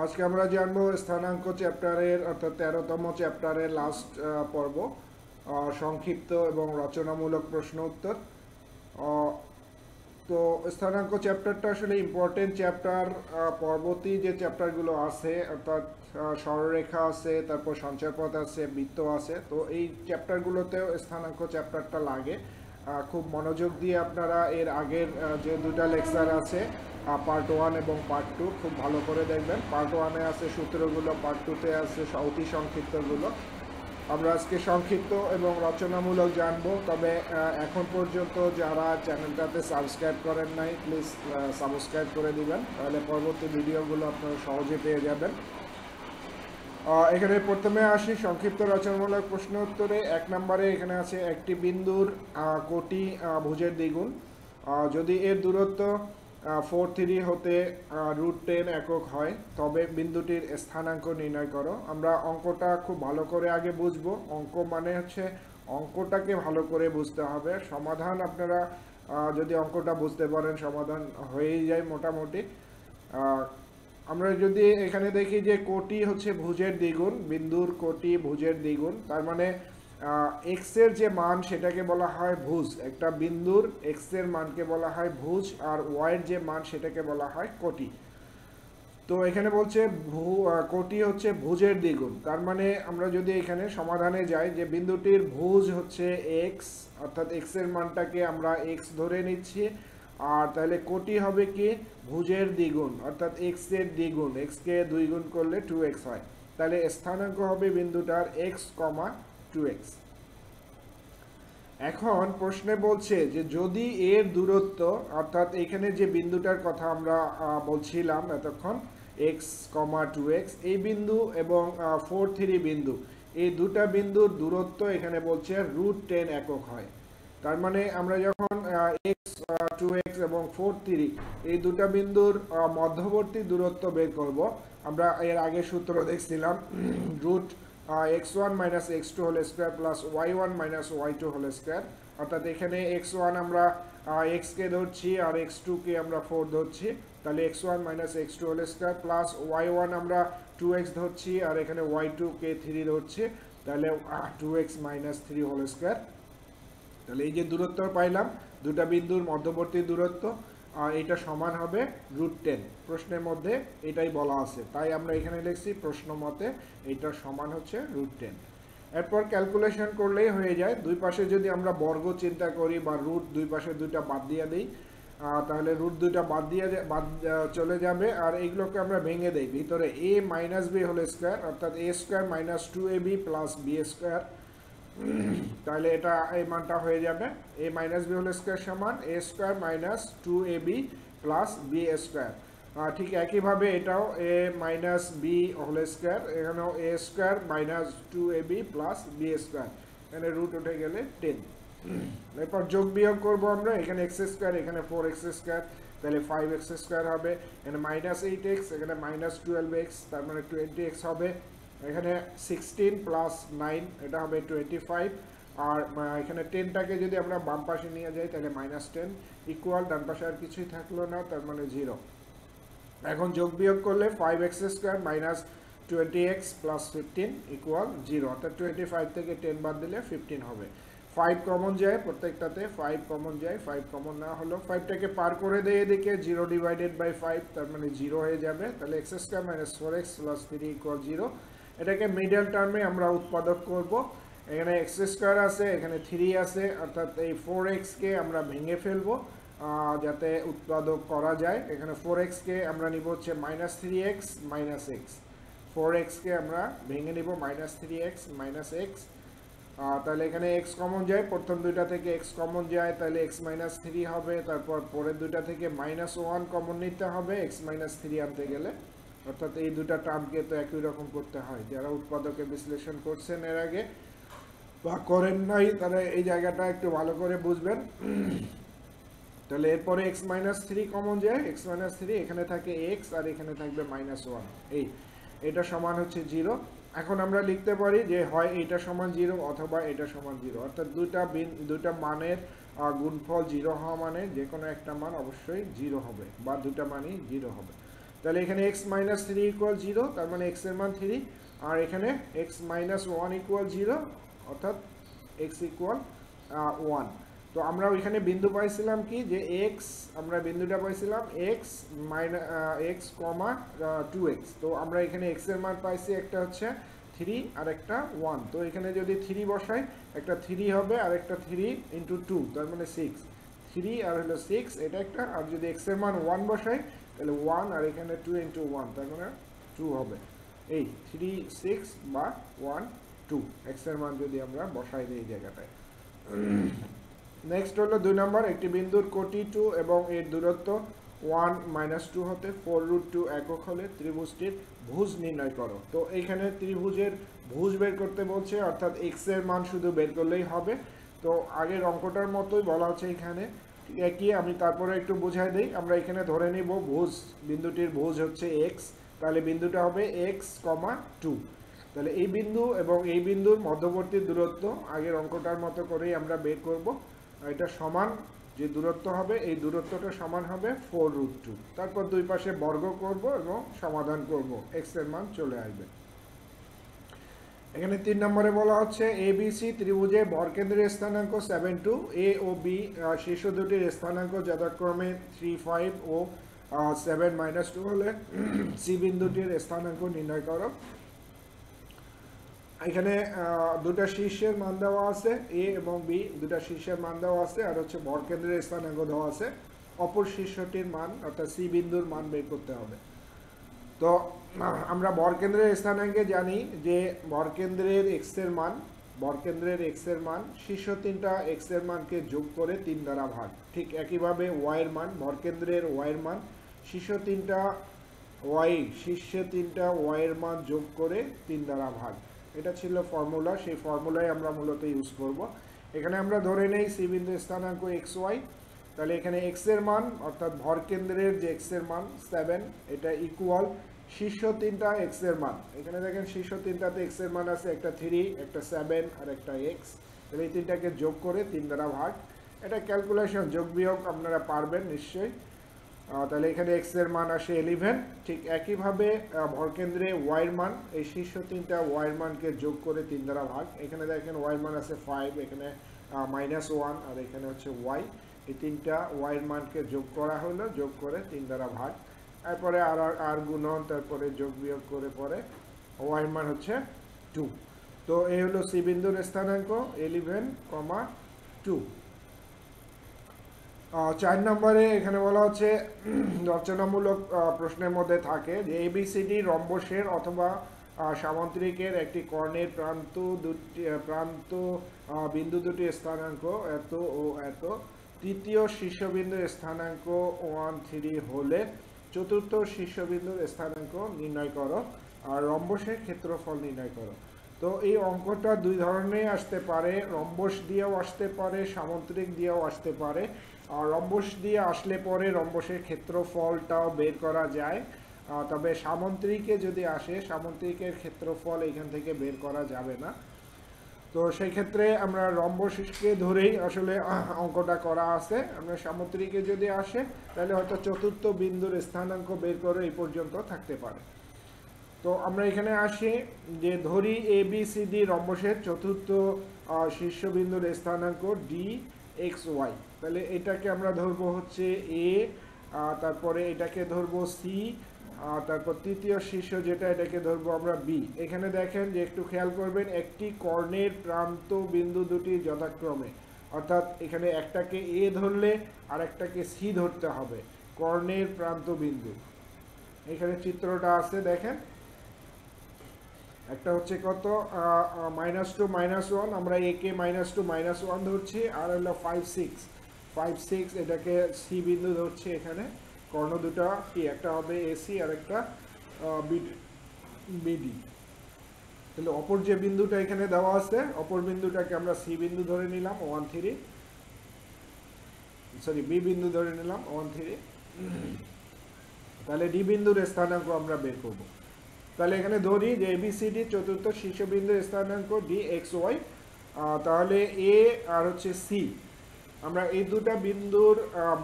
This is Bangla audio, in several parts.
আজকে আমরা জানবো স্থানাঙ্ক চ্যাপ্টারের অর্থাৎ 13তম চ্যাপ্টারের লাস্ট পর্ব, সংক্ষিপ্ত এবং রচনামূলক প্রশ্ন উত্তর। তো স্থানাঙ্ক চ্যাপ্টারটা আসলে ইম্পর্টেন্ট চ্যাপ্টার। পরবর্তী যে চ্যাপ্টারগুলো আছে অর্থাৎ সরলরেখা আছে, তারপর সঞ্চারপথ আছে, বৃত্ত আছে, তো এই চ্যাপ্টারগুলোতেও স্থানাঙ্ক চ্যাপ্টারটা লাগে। খুব মনোযোগ দিয়ে আপনারা এর আগের যে দুটা লেকচার আছে পার্ট 1 এবং পার্ট 2 খুব ভালো করে দেখবেন। পার্ট 1-এ আছে সূত্রগুলো, পার্ট 2-তে আছে অতি সংক্ষিপ্তগুলো। আমরা আজকে সংক্ষিপ্ত এবং রচনামূলক জানবো। তবে এখন পর্যন্ত যারা চ্যানেলটাতে সাবস্ক্রাইব করেন নাই, প্লিজ সাবস্ক্রাইব করে দিবেন, তাহলে পরবর্তী ভিডিওগুলো আপনারা সহজে পেয়ে যাবেন। এখানে প্রথমে আসি সংক্ষিপ্ত রচনামূলক প্রশ্ন উত্তরে। 1 নম্বরে এখানে আছে একটি বিন্দুর কোটি ভুজের দ্বিগুণ যদি এর দূরত্ব 4 হতে √10 একক হয়, তবে বিন্দুটির স্থানাঙ্ক নির্ণয় করো। আমরা অঙ্কটা খুব ভালো করে আগে বুঝবো। অঙ্ক মানে হচ্ছে অঙ্কটাকে ভালো করে বুঝতে হবে। সমাধান আপনারা যদি অঙ্কটা বুঝতে পারেন সমাধান হয়েই যায় মোটামুটি। আমরা যদি এখানে দেখি যে কোটি হচ্ছে ভুজের দ্বিগুণ, বিন্দুর কোটি ভুজের দ্বিগুণ, তার মানে এক্স এর যে মান সেটাকে বলা হয় ভুজ। একটা বিন্দুর এক্স এর মানকে বলা হয় ভুজ, আর ওয়াই এর যে মান সেটাকে বলা হয় কোটি। তো এখানে বলছে কোটি হচ্ছে ভুজের দ্বিগুণ, তার মানে আমরা যদি এখানে সমাধানে যাই যে বিন্দুটির ভুজ হচ্ছে এক্স, অর্থাৎ এক্স এর মানটাকে আমরা এক্স ধরে নিচ্ছি, আর তাহলে কোটি হবে কি ভুজের দ্বিগুণ, অর্থাৎ এক্স এর দ্বিগুণ, এক্স কে 2 গুণ করলে 2x হয়। তাহলে স্থানাঙ্ক হবে বিন্দুটার x, 2x। এখন প্রশ্নে বলছে যে যদি এর দূরত্ব, অর্থাৎ এখানে যে বিন্দুটার কথা আমরা বলছিলাম এতক্ষণ x, 2x, এই বিন্দু এবং 4, 3 বিন্দু, এই দুটা বিন্দুর দূরত্ব এখানে বলছে √10 একক হয়। তার মানে আমরা যখন x, 2x এবং 4, 3 এই দুটা বিন্দুর মধ্যবর্তী দূরত্ব বের করব, আমরা এর আগে সূত্র দেখছিলাম x1 minus x2 whole square plus y1 minus y2 whole square. অর্থাৎ এখানে x1 আমরা x কে ধরছি আর x2 কে আমরা 4 ধরছি, তাহলে x1 minus x2 whole square plus y1 আমরা 2x ধরছি আর এখানে y2 কে 3 ধরছি, তাহলে 2x মাইনাস 3 হোল স্কয়ার। তাহলে এই যে দূরত্ব পাইলাম দুটা বিন্দুর মধ্যবর্তী দূরত্ব, এটা সমান হবে √10। প্রশ্নের মধ্যে এটাই বলা আছে, তাই আমরা এখানে লিখছি প্রশ্ন মতে এটা সমান হচ্ছে √10। এরপর ক্যালকুলেশন করলেই হয়ে যায়। দুই পাশে যদি আমরা বর্গ চিন্তা করি বা রুট দুই পাশে দুইটা বাদ দিয়ে দিই, তাহলে রুট দুইটা বাদ চলে যাবে, আর এইগুলোকে আমরা ভেঙে দেই। ভিতরে a minus b whole square, অর্থাৎ a square minus 2ab plus b square, তাহলে এটা এই মানটা হয়ে যাবে a minus b whole square সমান a square minus 2ab plus b square. ঠিক একইভাবে এটাও a minus b whole square, এখানেও a square minus 2ab plus b square, এখানে রুট উঠে গেলে 10। এরপর যোগ বিয়োগ করবো আমরা, এখানে x স্কয়ার এখানে 4x স্কয়ার, তাহলে 5x স্কয়ার হবে, এখানে মাইনাস 8x এখানে মাইনাস 12x, তার মানে 20x হবে। এখানে 16 প্লাস 9 এটা হবে 25, আর এখানে 10টাকে যদি আমরা বাম পাশে নিয়ে যাই তাহলে -10 ইকুয়াল ডান পাশে আর কিছুই থাকলো না, তার মানে 0। এখন যোগ বিয়োগ করলে 5x square minus 20x plus 15 equal 0, অর্থাৎ 25 থেকে 10 বাদ দিলে 15 হবে। 5 কমন যায় প্রত্যেকটাতে, 5 কমন যায়, 5 কমন না হলো 5টাকে পার করে দেয় এদিকে, 0 ডিভাইডেড বাই 5 তার মানে 0 হয়ে যাবে। তাহলে x square minus 4x plus 3 equal 0। এটাকে মিডল টার্মে আমরা উৎপাদক করব। এখানে x স্কয়ার আছে, এখানে 3 আছে, অর্থাৎ এই 4x কে আমরা ভেঙে ফেলবো যাতে উৎপাদক করা যায়। এখানে 4x কে আমরা নিব হচ্ছে -3x মাইনাস x, 4x কে আমরা ভেঙে নিব -3x মাইনাস x। তাহলে এখানে x কমন যায়, প্রথম দুইটা থেকে x কমন যায়, তাহলে x মাইনাস 3 হবে, তারপর পরের দুইটা থেকে -1 কমন নিতে হবে x মাইনাস 3 আনতে গেলে, অর্থাৎ এই দুটা টার্মকে তো একই রকম করতে হয়। যারা উৎপাদকে বিশ্লেষণ করছেন এর আগে বা করেন নাই তারা এই জায়গাটা একটু ভালো করে বুঝবেন। তাহলে এরপরে x মাইনাস 3 কমন যায়, x মাইনাস 3 এখানে থাকে x আর এখানে থাকবে -1, এটা সমান হচ্ছে 0। এখন আমরা লিখতে পারি যে হয় এটা সমান 0 অথবা এটা সমান 0, অর্থাৎ দুটা মানের গুণফল 0 হওয়া মানে যে কোনো একটা মান অবশ্যই 0 হবে বা দুটা মানই 0 হবে। তাহলে এখানে x minus three equal zero, তার মানে x এর মান 3, আর এখানে x minus one equal zero, অর্থাৎ x ইকুয়াল 1। তো আমরা ওইখানে বিন্দু পাইছিলাম কি, যে x, আমরা বিন্দুটা পাইছিলাম x মাইনাস x কমা 2x। তো আমরা এখানে x এর মান পাইছি একটা হচ্ছে 3 আর একটা 1। তো এখানে যদি 3 বসাই, একটা 3 হবে আর একটা 3 ইন্টু 2, তার মানে 6, 3 আর হলো 6 এটা একটা। আর যদি x এর মান 1 বসাই তাহলে 1 আর এখানে 2 ইন্টু 1, তার মানে 2 হবে। এই 3 6 বা 1 2 x এর মান যদি আমরা বসাই দিই এই জায়গাটায়। নেক্সট হলো 2 নম্বর, একটি বিন্দুর কোটি 2 এবং এর দূরত্ব 1 মাইনাস 2 হতে 4√2 একক হলে ত্রিভুজটির ভুজ নির্ণয় করো। তো এইখানে ত্রিভুজের ভুজ বের করতে বলছে, অর্থাৎ x এর মান শুধু বের করলেই হবে। তো আগের অঙ্কটার মতোই বলা হচ্ছে এখানে একই, আমি তারপরে একটু বুঝাই দিই। আমরা এখানে ধরে নিব ভুজ, বিন্দুটির ভুজ হচ্ছে x, তাহলে বিন্দুটা হবে x, 2। তাহলে এই বিন্দু এবং এই বিন্দুর মধ্যবর্তী দূরত্ব আগের অঙ্কটার মতো করেই আমরা বের করব। এটা সমান যে দূরত্ব হবে, এই দূরত্বটা সমান হবে 4√2। তারপর দুই পাশে বর্গ করব এবং সমাধান করব, x এর মান চলে আসবে। এখানে 3 নম্বরে বলা হচ্ছে ABC ত্রিভুজে বর্গকেন্দ্রের স্থানাঙ্ক 7 2, A ও B শীর্ষ দুটির স্থানাঙ্ক যথাক্রমে 3 5 ও 7 - 2 হলে C বিন্দুটির স্থানাঙ্ক নির্ণয় করো। এখানে দুটা শীর্ষের মান দেওয়া আছে, A এবং B দুটা শীর্ষের মান দেওয়া আছে, আর হচ্ছে বর্গকেন্দ্রের স্থানাঙ্ক দেওয়া আছে। অপর শীর্ষটির মান অর্থাৎ C বিন্দুর মান বের করতে হবে। তো আমরা বর্গকেন্দ্রের স্থানাঙ্কে জানি যে বর্গকেন্দ্রের x এর মান, বর্গকেন্দ্রের x এর মান শীর্ষ তিনটা x এর মানকে যোগ করে 3 দ্বারা ভাগ। ঠিক একইভাবে y এর মান, বর্গকেন্দ্রের y এর মান শীর্ষ তিনটা y এর মান যোগ করে 3 দ্বারা ভাগ। এটা ছিল ফর্মুলা, সেই ফর্মুলাই আমরা মূলত ইউজ করব। এখানে আমরা ধরে নেই C বিন্দুর স্থানাঙ্ক xy, তাহলে এখানে x এর মান অর্থাৎ ভরকেন্দ্রের যে x এর মান 7, এটা ইকুয়াল শীর্ষ তিনটা x এর মান। এখানে দেখেন শীর্ষ তিনটাতে x এর মান আছে একটা 3, একটা 7 আর একটা x। তাহলে এই তিনটাকে যোগ করে 3 দ্বারা ভাগ। এটা ক্যালকুলেশন, যোগ বিয়োগ আপনারা পারবেন নিশ্চয়ই। তাহলে এখানে x এর মান আসে 11। ঠিক একইভাবে ভরকেন্দ্রে y এর মান, এই শীর্ষ তিনটা y এর মানকে যোগ করে 3 দ্বারা ভাগ। এখানে দেখেন y এর মান আছে 5, এখানে -1 আর এখানে হচ্ছে y। এই তিনটা y এর মানকে যোগ করা হলো, যোগ করে 3 দ্বারা ভাগ। তারপরে আর গুণন, তারপরে যোগ বিয়োগ করে পরে y এর মান হচ্ছে 2। তো এই হলো C বিন্দুর স্থানাঙ্ক 11,2। 4 নম্বরে এখানে বলা হচ্ছে রচনামূলক প্রশ্নের মধ্যে থাকে যে ABCD রম্বসের অথবা সামান্তরিকের একটি কর্ণের প্রান্ত বিন্দু দুটির স্থানাঙ্ক এত ও এত, তৃতীয় শীর্ষবিন্দুর স্থানাঙ্ক 1 3 হলে চতুর্থ শীর্ষবিন্দুর স্থানাঙ্ক নির্ণয় করো আর রম্বসের ক্ষেত্রফল নির্ণয় করো। তো এই অঙ্কটা দুই ধরনের আসতে পারে, রম্বস দিয়েও আসতে পারে, সামান্তরিক দিয়েও আসতে পারে। আর রম্বস দিয়ে আসলে পরে রম্বসের ক্ষেত্রফলটাও বের করা যায়, তবে সামান্তরিকে যদি আসে সামান্তরিকের ক্ষেত্রফল এখান থেকে বের করা যাবে না। তো সেই ক্ষেত্রে আমরা রম্বসকে ধরেই আসলে অঙ্কটা করা আছে। আমরা সামান্তরিকে যদি আসে তাহলে হয়তো চতুর্থ বিন্দুর স্থানাঙ্ক বের করে এই পর্যন্ত থাকতে পারে। তো আমরা এখানে আসি যে ধরি ABCD রম্বসের চতুর্থ শীর্ষবিন্দুর স্থানাঙ্ক DXY। তাহলে এটাকে আমরা ধরবো হচ্ছে A, তারপরে এটাকে ধরবো C, তারপর তৃতীয় শীর্ষ যেটা এটাকে ধরবো আমরা B। এখানে দেখেন যে একটু খেয়াল করবেন, একটি কর্ণের প্রান্ত বিন্দু দুটি যথাক্রমে, অর্থাৎ এখানে একটাকে A ধরলে আর একটাকে C ধরতে হবে, কর্ণের প্রান্ত বিন্দু। এখানে চিত্রটা আছে দেখেন, একটা হচ্ছে কত -2 -1, আমরা a কে -2 -1 ধরছি, আর হলো 5 6 এটাকে C বিন্দু ধরছি। এখানে কর্ণ দুটো কি, একটা হবে AC আর একটা BD। তাহলে অপর যে বিন্দুটা এখানে দেওয়া আছে, অপর বিন্দুটাকে আমরা C বিন্দু ধরে নিলাম 1 3, সরি B বিন্দু ধরে নিলাম 1 3। তাহলে D বিন্দুর স্থানাঙ্ক আমরা বের করব। তাহলে এখানে ধরি যে ABCD চতুর্থ শীর্ষবিন্দুর স্থানাঙ্ক DXY, তাহলে A আর হচ্ছে C, আমরা এই দুটা বিন্দুর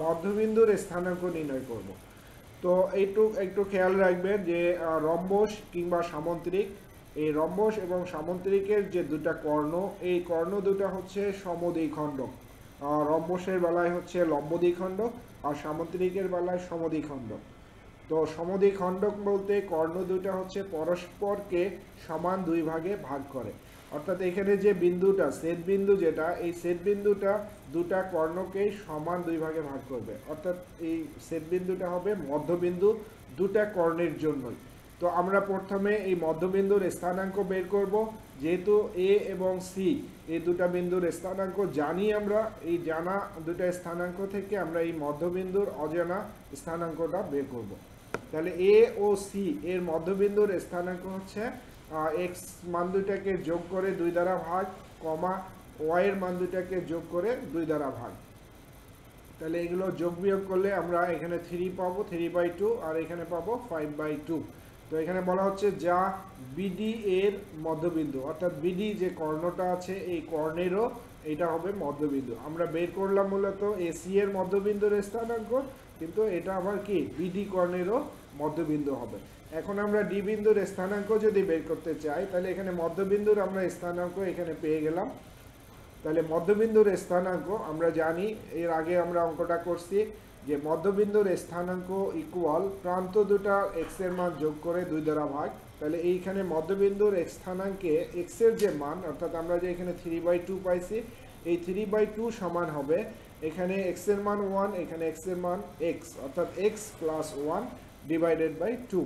মধ্যবিন্দুর স্থানাঙ্ক নির্ণয় করব। তো একটু একটু খেয়াল রাখবেন যে রম্বস কিংবা সামন্ত্রিক, এই রম্বস এবং সামন্ত্রিকের যে দুটা কর্ণ, এই কর্ণ দুটা হচ্ছে সমদ্বিখণ্ডক। রম্বসের বেলায় হচ্ছে লম্ব দ্বিখণ্ডক আর সামন্ত্রিকের বেলায় সমদ্বিখণ্ডক। তো সমদ্বিখণ্ডক বলতে কর্ণ দুটা হচ্ছে পরস্পরকে সমান দুই ভাগে ভাগ করে, অর্থাৎ এখানে যে বিন্দুটা ছেদ বিন্দু যেটা, এই ছেদ বিন্দুটা দুটা কর্ণকেই সমান দুই ভাগে ভাগ করবে, অর্থাৎ এই ছেদ বিন্দুটা হবে মধ্যবিন্দু দুটা কর্ণের জন্যই। তো আমরা প্রথমে এই মধ্যবিন্দুর স্থানাঙ্ক বের করব। যেহেতু এ এবং সি এই দুটা বিন্দুর স্থানাঙ্ক জানি আমরা, এই জানা দুটা স্থানাঙ্ক থেকে আমরা এই মধ্যবিন্দুর অজানা স্থানাঙ্কটা বের করব। তাহলে এ ও সি এর মধ্যবিন্দুর স্থানাঙ্ক হচ্ছে এক্স মান দুইটাকে যোগ করে 2 দ্বারা ভাগ, কমা ওয়াই এর মান দুইটাকে যোগ করে 2 দ্বারা ভাগ। তাহলে এগুলো যোগ বিয়োগ করলে আমরা এখানে 3 পাবো, 3/2, আর এখানে পাবো 5/2। তো এখানে বলা হচ্ছে যা বিডি এর মধ্যবিন্দু, অর্থাৎ বিডি যে কর্ণটা আছে এই কর্ণেরও এটা হবে মধ্যবিন্দু। আমরা বের করলাম মূলত এসি এর মধ্যবিন্দুর স্থানাঙ্ক, কিন্তু এটা আবার কি বিডি কর্ণেরও মধ্যবিন্দু হবে। এখন আমরা ডি বিন্দুর স্থানাঙ্ক যদি বের করতে চাই, তাহলে এখানে মধ্যবিন্দুর আমরা স্থানাঙ্ক এখানে পেয়ে গেলাম। তাহলে মধ্যবিন্দুর স্থানাঙ্ক আমরা জানি, এর আগে আমরা অঙ্কটা করছি যে মধ্যবিন্দুর স্থানাঙ্ক ইকুয়াল প্রান্ত দুটা এক্স এর মান যোগ করে 2 দ্বারা ভাগ। তাহলে এইখানে মধ্যবিন্দুর স্থানাঙ্কে এক্স এর যে মান, অর্থাৎ আমরা যে এখানে 3/2 পাইছি, এই 3/2 সমান হবে এখানে এক্স এর মান 1, এখানে এক্স এর মান এক্স, অর্থাৎ এক্স প্লাস 1 ডিভাইডেড বাই 2।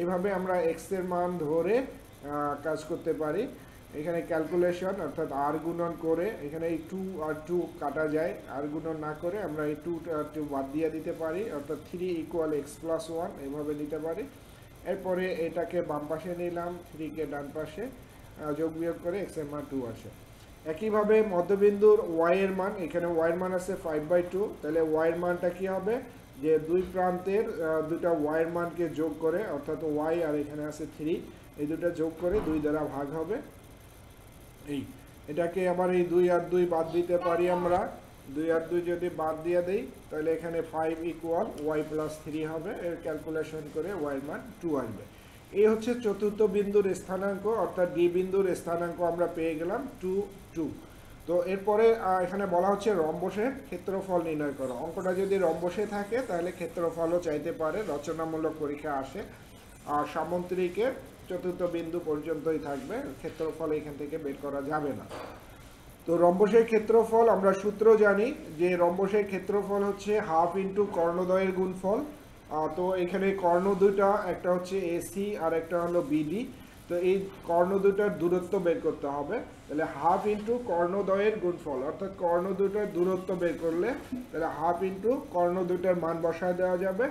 এইভাবে আমরা এক্স এর মান ধরে কাজ করতে পারি। এখানে ক্যালকুলেশন অর্থাৎ আর গুণন করে, এখানে এই 2 আর 2 কাটা যায়, আর গুণন না করে আমরা এই 2 আর 2 বাদ দিয়ে দিতে পারি, অর্থাৎ 3 ইকুয়াল এক্স প্লাস 1 এইভাবে নিতে পারি। এরপরে এটাকে বাম পাশে নিলাম, 3 কে ডান পাশে, যোগ বিয়োগ করে এক্স এর মান 2 আসে। একইভাবে মধ্যবিন্দুর ওয়াই এর মান, এখানে ওয়াই এর মান আছে 5/2, তাহলে ওয়াই এর মানটা কি হবে যে দুই প্রান্তের দুটা ওয়াই এর মানকে যোগ করে, অর্থাৎ ওয়াই আর এখানে আছে 3, এই দুটা যোগ করে 2 দ্বারা ভাগ হবে। এই এটাকে আবার এই 2 আর 2 বাদ দিতে পারি আমরা, 2 আর 2 যদি বাদ দিয়ে দেই তাহলে এখানে 5 ইকুয়াল ওয়াই প্লাস 3 হবে। এর ক্যালকুলেশন করে ওয়াই মান 2 আসবে। এই হচ্ছে চতুর্থ বিন্দুর স্থানাঙ্ক, অর্থাৎ ডি বিন্দুর স্থানাঙ্ক আমরা পেয়ে গেলাম 2, 2। তো এরপরে এখানে বলা হচ্ছে রম্বসের ক্ষেত্রফল নির্ণয় করো। অঙ্কটা যদি রম্বসে থাকে তাহলে ক্ষেত্রফলও চাইতে পারে, রচনামূলক পরীক্ষা আসে। আর সামন্ত্রিকের চতুর্থ বিন্দু পর্যন্তই থাকবে, ক্ষেত্রফল এখান থেকে বের করা যাবে না। তো রম্বসের ক্ষেত্রফল আমরা সূত্র জানি যে রম্বসের ক্ষেত্রফল হচ্ছে হাফ ইন্টু কর্ণদ্বয়ের গুণফল। তো এখানে কর্ণ দুটা, একটা হচ্ছে এসি আর একটা হলো বিডি। তো এই কর্ণ দুটার দূরত্ব বের করতে হবে, তাহলে হাফ ইন্টু কর্ণদ্বয়ের গুণফল, অর্থাৎ কর্ণ দুটার দূরত্ব বের করলে তাহলে হাফ ইন্টু কর্ণ দুটার মান বসায় দেওয়া যাবে,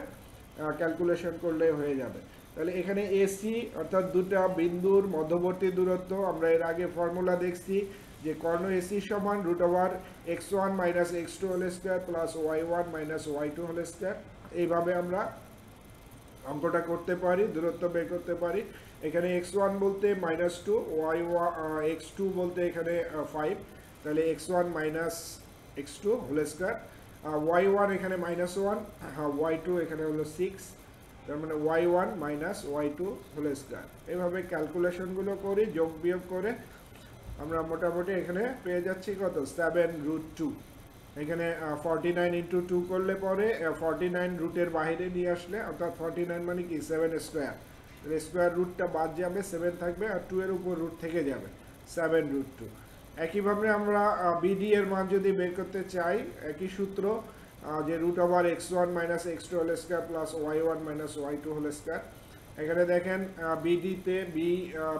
ক্যালকুলেশন করলে হয়ে যাবে। তাহলে এখানে এসি অর্থাৎ দুটা বিন্দুর মধ্যবর্তী দূরত্ব, আমরা এর আগে ফর্মুলা দেখছি যে কর্ণ এসি সমান √x1 - x2 whole square plus y1 - y2 whole square. এইভাবে আমরা অঙ্কটা করতে পারি, দূরত্ব বের করতে পারি। এখানে x1 বলতে -2, x2 বলতে এখানে 5, তাহলে x1 - x2 whole square, y1 এখানে -1, y2 এখানে হলো 6, তার মানে y1 - y2 হোল স্কয়ার। এইভাবে ক্যালকুলেশনগুলো করি, যোগ বিয়োগ করে আমরা মোটামুটি এখানে পেয়ে যাচ্ছি কত, 7√2। এখানে 49 × 2 করলে পরে 49 রুটের বাইরে নিয়ে আসলে, অর্থাৎ 49 মানে কি 7 স্কোয়ার, স্কোয়ার রুটটা বাদ যাবে, 7 থাকবে, আর 2 এর উপর রুট থেকে যাবে, 7√2। একইভাবে আমরা বিডি এর মান যদি বের করতে চাই, একই সূত্র যে √x1 - x2 whole square plus y1 - y2 whole square. এখানে দেখেন বিডিতে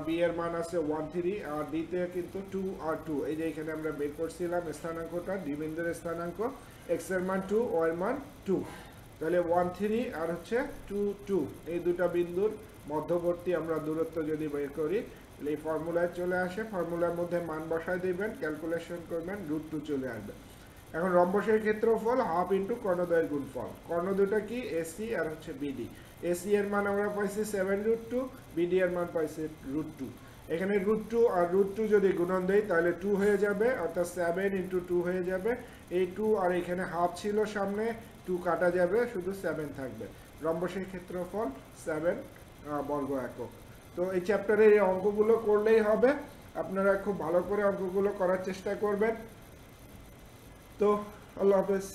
বি এর মান আছে 13, আর ডিতে কিন্তু 2 আর 2, এই যে এখানে আমরা বের করছিলাম স্থানাঙ্কটা, ডি বিন্দুর স্থানাঙ্ক, এক্স এর মান 2, ওয়াই এর মান 2, তাহলে 13 আর হচ্ছে 2, 2, এই দুটা বিন্দুর মধ্যবর্তী আমরা দূরত্ব যদি বের করি তাহলে এই ফর্মুলায় চলে আসে, ফর্মুলার মধ্যে মান বসায় দিবেন, ক্যালকুলেশন করবেন, √2 চলে আসবে। এখন রম্বসের ক্ষেত্রফল হাফ ইন্টু কর্ণদ্বয়ের গুণফল। কর্ণ দুটো কি এসি আর হচ্ছে বিডি। এসি এর মান আমরা পাইছি 7√2, বিডি এর মান পাইছি √2। এখানে √2 আর √2 যদি গুণন দেই তাহলে 2 হয়ে যাবে, অর্থাৎ 7 × 2 হয়ে যাবে। এই 2 আর এখানে হাফ ছিল সামনে, 2 কাটা যাবে, শুধু 7 থাকবে। রম্বসের ক্ষেত্রফল 7 বর্গ একক। তো এই চ্যাপ্টারের এই অঙ্কগুলো করলেই হবে, আপনারা খুব ভালো করে অঙ্কগুলো করার চেষ্টা করবেন। তো আল্লাহ হাফেজ।